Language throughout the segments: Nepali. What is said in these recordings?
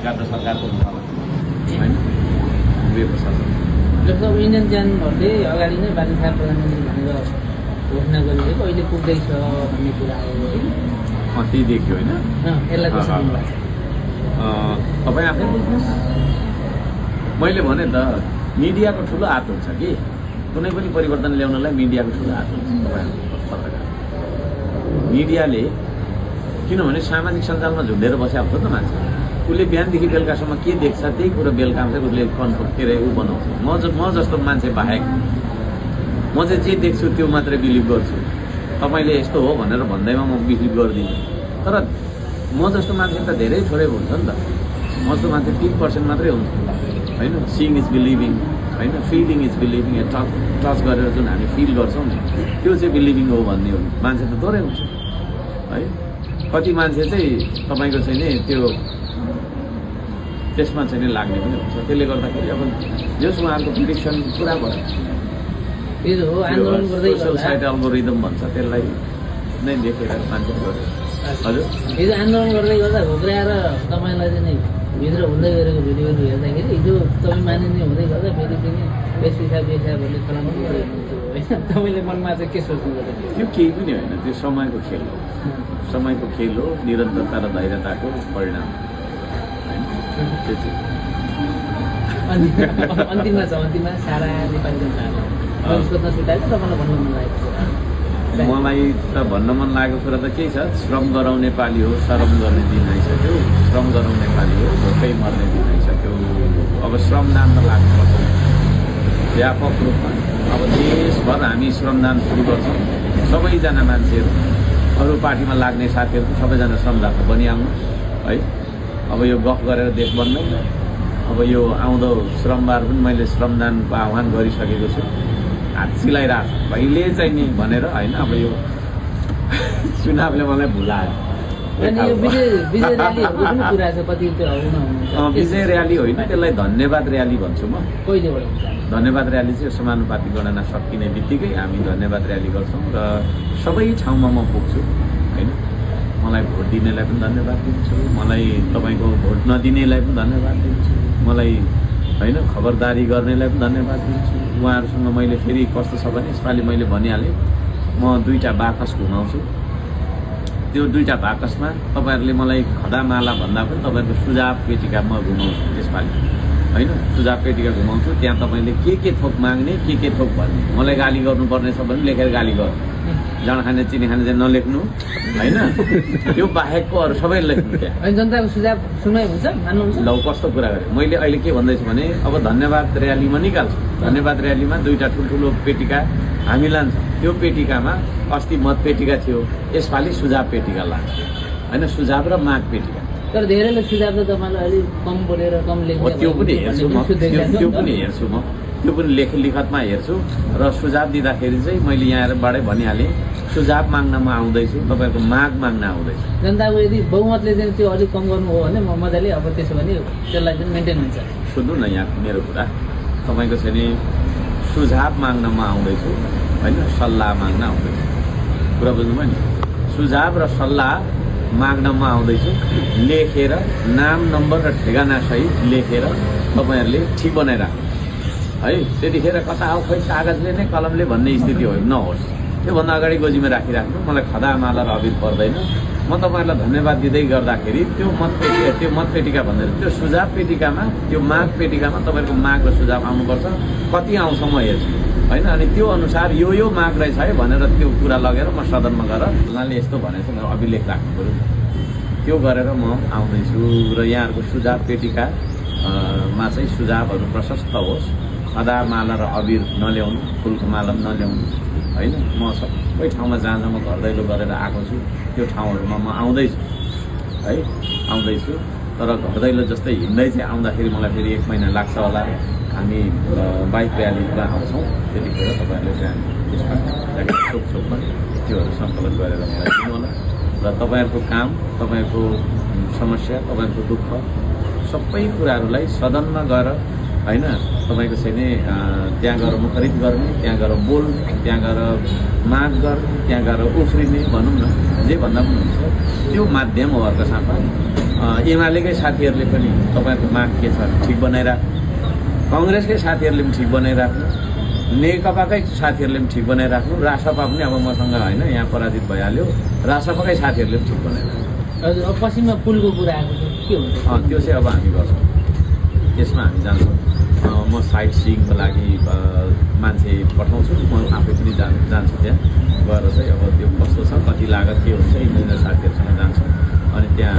सरकार र सरकारको हुन्छ होइन गृह प्रशासन। जस्तो अब इन्डियन च्यानलहरूले अगाडि नै बालुसार प्रधानमन्त्री भनेर घोषणा गरिदिएको अहिले पुग्दैछ भन्ने कुरा आयो है। त्यही देखियो होइन। यसलाई कसरी लिनु भएको छ? तपाईँ आफै बुझ्नुहोस्। मैले भने त मिडियाको ठुलो हात हुन्छ कि कुनै पनि परिवर्तन ल्याउनलाई मिडियाको ठुलो हात हुन्छ। तपाईँहरूको पत्रकार मिडियाले किनभने सामाजिक सञ्जालमा झुन्डेर बस्या हुन्छ त मान्छे। उसले बिहानदेखि बेलुकासम्म के देख्छ त्यही कुरा बेलुका आउँछ उसले कन्फर्म के अरे ऊ बनाउँछ। म जस्तो मान्छे बाहेक म चाहिँ जे देख्छु त्यो मात्रै बिलिभ गर्छु। तपाईँले यस्तो हो भनेर भन्दैमा म बिलिभ गर्दिनँ। तर म जस्तो मान्छे त धेरै थोरै हुन्छ नि त। म जस्तो मान्छे 3% मात्रै हुन्छ होइन। सिइङ इज बिलिभिङ होइन, फिलिङ इज बिलिभिङ। टच गरेर जुन हामी फिल गर्छौँ नि त्यो चाहिँ बिलिभिङ हो भन्ने हो। मान्छे त थोरै हुन्छ है। कति मान्छे चाहिँ तपाईँको चाहिँ नि त्यो त्यसमा चाहिँ नि लाग्ने पनि हुन्छ। त्यसले गर्दाखेरि अब जस उहाँहरूको प्रिडिक्सन पुरा भयो। यो हो आन्दोलन गर्दै सोसल साइट अल्गोरिदम भन्छ त्यसलाई नै देखेर मान्छे गर्यो। हजुर हिजो आन्दोलन गर्दै गर्दा घोक्राएर तपाईँलाई चाहिँ नि भित्र हुँदै गरेको भिडियोहरू हेर्दाखेरि हिजो तपाईँ मानिने हुँदै गर्दा फेरि पनि बेसी भन्ने चलाउनु हुनुहुन्थ्यो होइन। तपाईँले मनमा चाहिँ के सोच्नु पर्यो? त्यो केही पनि होइन, त्यो समयको खेल हो। समयको खेल हो, निरन्तरता र धैर्यताको परिणाम होइन। त्यो चाहिँ अन्तिममा सारा नेपाली जनताहरू सोध्न छुट्याएको तपाईँलाई भन्नु मन लागेको कुरा? मलाई त भन्न मन लागेको कुरा त केही छ। श्रम गराउने पाली हो, श्रम गर्ने दिन आइसक्यो। श्रम गराउने पाली हो, भोकै मर्ने दिन आइसक्यो। अब श्रमदानमा लाग्नुपर्छ व्यापक रूपमा। अब देशभर हामी श्रमदान सुरु गर्छौँ। सबैजना मान्छेहरू अरू पार्टीमा लाग्ने साथीहरू सबैजना श्रमदानमा बनिआउनु है। अब यो गफ गरेर देश बन्दैन। अब यो आउँदो श्रमबार पनि मैले श्रमदानको आह्वान गरिसकेको छु। हात चिलाइरहेको छ कहिले चाहिँ नि भनेर होइन। अब यो चुनावले मलाई भुलायो। विजय र्यालीहरूको पनि कुरा छ कति त्यो विजय र्याली होइन, त्यसलाई धन्यवाद र्याली भन्छु म। कहिलेबाट हुन्छ? धन्यवाद र्याली चाहिँ समानुपातिक गणना सकिने बित्तिकै हामी धन्यवाद र्याली गर्छौँ र सबै ठाउँमा म पुग्छु होइन। मलाई भोट दिनेलाई पनि धन्यवाद दिन्छु, मलाई तपाईँको भोट नदिनेलाई पनि धन्यवाद दिन्छु, मलाई होइन खबरदारी गर्नेलाई पनि धन्यवाद दिन्छु। उहाँहरूसँग मैले फेरि कस्तो छ भने यसपालि मैले भनिहालेँ म 2टा बाकस घुमाउँछु। त्यो 2टा बाकसमा तपाईँहरूले मलाई खदामाला भन्दा पनि तपाईँहरूको सुझाव पेटिका म घुमाउँछु यसपालि होइन। सुझाव पेटिका घुमाउँछु, त्यहाँ तपाईँले के थोक माग्ने के थोक भन्ने। मलाई गाली गर्नुपर्ने छ भने लेखेर गाली गर्नु, जाँड खाने चिनी खाने चाहिँ नलेख्नु होइन। त्यो बाहेकको अरू सबै लेख्नु। त्यहाँ जनताको सुझाव सुनाइ हुन्छ मान्नुहुन्छ? ल कस्तो कुरा गरेँ मैले अहिले के भन्दैछु भने अब धन्यवाद र्यालीमा निकाल्छु। धन्यवाद र्यालीमा 2टा ठुल्ठुलो पेटिका हामी लान्छौँ। त्यो पेटिकामा अस्ति मत पेटिका थियो, यसपालि सुझाव पेटिका लान्छ होइन। सुझाव र माग पेटिका। तर धेरैले सुझाव त तपाईँलाई अलिक कम बोलेर कम लेख्नु त्यो पनि हेर्छु म। त्यो पनि हेर्छु म। त्यो पनि लिखतमा हेर्छु र सुझाव दिँदाखेरि चाहिँ मैले यहाँबाटै भनिहालेँ सुझाव माग्न म आउँदैछु, तपाईँको माग माग्न आउँदैछु। जनताको यदि बहुमतले चाहिँ त्यो अलिक कम गर्नु हो भने म मजाले अब त्यसो भने त्यसलाई चाहिँ मेन्टेन हुन्छ। सुन्नु न यहाँ मेरो कुरा, तपाईँको चाहिँ नि सुझाव माग्न म आउँदैछु होइन, सल्लाह माग्न आउँदैछु। कुरा बुझ्नुभयो नि? सुझाव र सल्लाह माग्न म आउँदैछु। लेखेर नाम नम्बर र ठेगाना सहित लेखेर तपाईँहरूले ठिक बनाइराख्नु है। त्यतिखेर कता आऊ खोइ कागजले नै कलमले भन्ने स्थिति हो नहोस्। त्योभन्दा अगाडि गोजीमा राखिराख्नु। मलाई खदामाला र अबिर पर्दैन। म तपाईँहरूलाई धन्यवाद दिँदै गर्दाखेरि त्यो मतपेटिका भनेर त्यो सुझाव पेटिकामा त्यो माग पेटिकामा तपाईँहरूको माग र सुझाव आउनुपर्छ। कति आउँछ म हेर्छु होइन। अनि त्यो अनुसार यो माग रहेछ है भनेर त्यो कुरा लगेर म सदनमा गएर उहाँले यस्तो भनेको छ अभिलेख राख्नु पऱ्यो। त्यो गरेर म आउँदैछु र यहाँहरूको सुझाव पेटिकामा चाहिँ सुझावहरू प्रशस्त होस्। खदामाला र अबिर नल्याउनु, फुलको माला पनि नल्याउनु होइन। म सबै ठाउँमा जहाँ म घर दैलो गरेर आएको छु त्यो ठाउँहरूमा म आउँदैछु है, आउँदैछु। तर घर दैलो जस्तै हिँड्दै चाहिँ आउँदाखेरि मलाई फेरि 1 महिना लाग्छ होला। हामी बाइक र्यालीमा आउँछौँ, त्यतिखेर तपाईँहरूले चाहिँ त्यसमा सोकमा त्योहरू सङ्कलन गरेर मलाई दिनु होला। र तपाईँहरूको काम, तपाईँहरूको समस्या, तपाईँहरूको दुःख सबै कुराहरूलाई सदनमा गएर होइन तपाईँको चाहिँ नि त्यहाँ गएर मुखरित गर्ने, त्यहाँ गएर बोल्ने, त्यहाँ गएर माग गर्ने, त्यहाँ गएर उफ्रिने भनौँ न जे भन्दा पनि हुन्छ। त्यो माध्यम हो अर्को साथ एमालेकै साथीहरूले पनि तपाईँको माग के छ ठिक बनाइराख्नु, कङ्ग्रेसकै साथीहरूले पनि ठिक बनाइराख्नु, नेकपाकै साथीहरूले पनि ठिक बनाइराख्नु, रासपा पनि अब मसँग होइन यहाँ पराजित भइहाल्यो, रासपाकै साथीहरूले पनि ठिक बनाइराख्नु। हजुर अब पश्चिममा पुलको कुरा आएको छ के हुन्छ? त्यो चाहिँ अब हामी गर्छौँ, त्यसमा हामी जान्छौँ। म साइट सिइङको लागि मान्छे पठाउँछु, म आफै पनि जान्छु त्यहाँ गएर चाहिँ अब त्यो कस्तो छ, कति लागत के हुन्छ, इन्जिनियर साथीहरूसँग जान्छौँ अनि त्यहाँ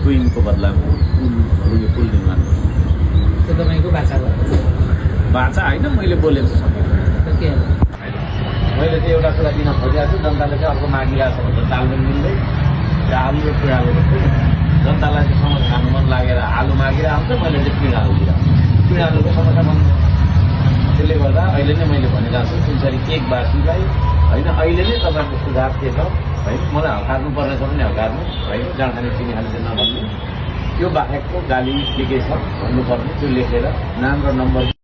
ट्विनको बदलामा पुल निर्माण गर्छु। त्यो तपाईँको बाचा भयो? बाचा होइन, मैले बोलेको छु सबै। के हो? मैले चाहिँ एउटा कुरा दिन खोजेको छु, जनताले चाहिँ अर्को मागिरहेको छ भने तालमेल मिल्दै त्यो आलु र पिँडालुको जनतालाई चाहिँ समस्या खानु मन लागेर आलु मागिरहेको हुन्छ, मैले चाहिँ पिँडालु दिइरहेको छु। पिँडालुको समस्या मन त्यसले गर्दा अहिले नै मैले भनिरहेको छु सुनसरी केकवासीलाई होइन, अहिले नै तपाईँको सुझाव के छ है, मलाई हकार्नु पर्ने छ भने हकार्नु है, जाँड खाने चिनी खाने चाहिँ नभन्नु, त्यो बाहेकको गाली के छ भन्नुपर्ने त्यो लेखेर नाम र नम्बर